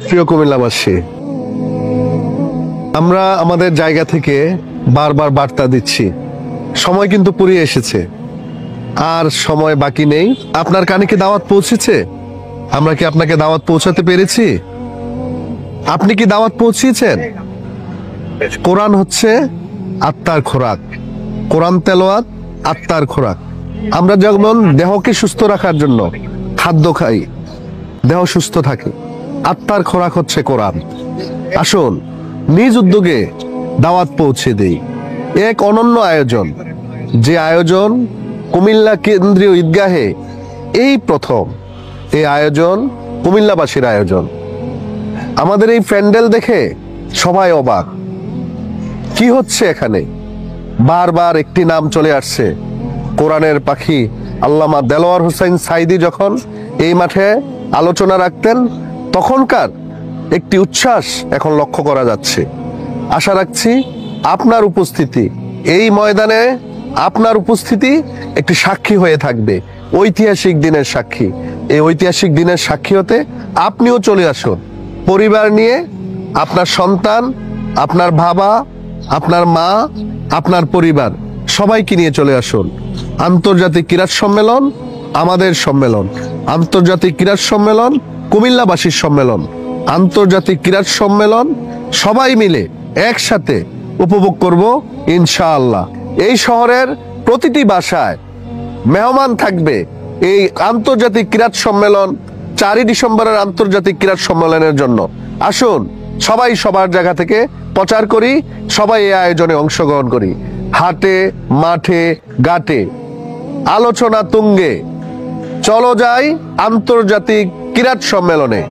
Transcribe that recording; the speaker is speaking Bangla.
প্রিয় কুমিল্লাবাসী, আমরা আমাদের জায়গা থেকে বারবার বার্তা দিচ্ছি, সময় কিন্তু পুরিয়ে এসেছে, আর সময় বাকি নেই। আপনার কানে কি দাওয়াত পৌঁছেছে? আমরা কি আপনাকে দাওয়াত পৌঁছাতে পেরেছি? আপনি কি দাওয়াত পৌঁছিয়েছেন? কোরআন হচ্ছে আত্মার খোরাক, কোরআন তেলাওয়াত আত্মার খোরাক। আমরা যেমন দেহকে সুস্থ রাখার জন্য খাদ্য খাই, দেহ সুস্থ থাকে, আত্মার খোরাক হচ্ছে কোরআন। আসুন নিজ উদ্যোগে দাওয়াত পৌঁছে দেই। এক অনন্য আয়োজন, যে আয়োজন কুমিল্লা কেন্দ্রীয় ঈদগাহে এই প্রথম। এই আয়োজন কুমিল্লাবাসীর আয়োজন। আমাদের এই প্যান্ডেল দেখে সবাই অবাক, কি হচ্ছে এখানে? বারবার একটি নাম চলে আসছে, কোরআনের পাখি আল্লামা দেলোয়ার হোসেন সাইদি যখন এই মাঠে আলোচনা রাখতেন, তখনকার একটি উচ্ছ্বাস এখন লক্ষ্য করা যাচ্ছে। আশা রাখছি আপনার উপস্থিতি এই ময়দানে, আপনার উপস্থিতি একটি সাক্ষী হয়ে থাকবে, ঐতিহাসিক দিনের সাক্ষী। এই ঐতিহাসিক দিনের সাক্ষী হতে আপনিও চলে আসুন, পরিবার নিয়ে, আপনার সন্তান, আপনার বাবা, আপনার মা, আপনার পরিবার সবাইকে নিয়ে চলে আসুন। আন্তর্জাতিক ক্রীড়া সম্মেলন আমাদের সম্মেলন, আন্তর্জাতিক ক্রীড়া সম্মেলন কুমিল্লাবাসীর সম্মেলন, আন্তর্জাতিক ক্রীড়া সম্মেলন সবাই মিলে একসাথে উপভোগ করব ইনশাআল্লাহ। এই শহরের প্রতিটি বাসায় মেহমান থাকবে এই আন্তর্জাতিক ক্রীড়া সম্মেলন, 4ই ডিসেম্বরের আন্তর্জাতিক ক্রীড়া সম্মেলনের জন্য। আসুন সবাই সবার জায়গা থেকে প্রচার করি, সবাই এই আয়োজনে অংশগ্রহণ করি। হাটে, মাঠে, ঘাটে আলোচনা তুঙ্গে, চলো যাই আন্তর্জাতিক ক্রীড়া সম্মেলনে।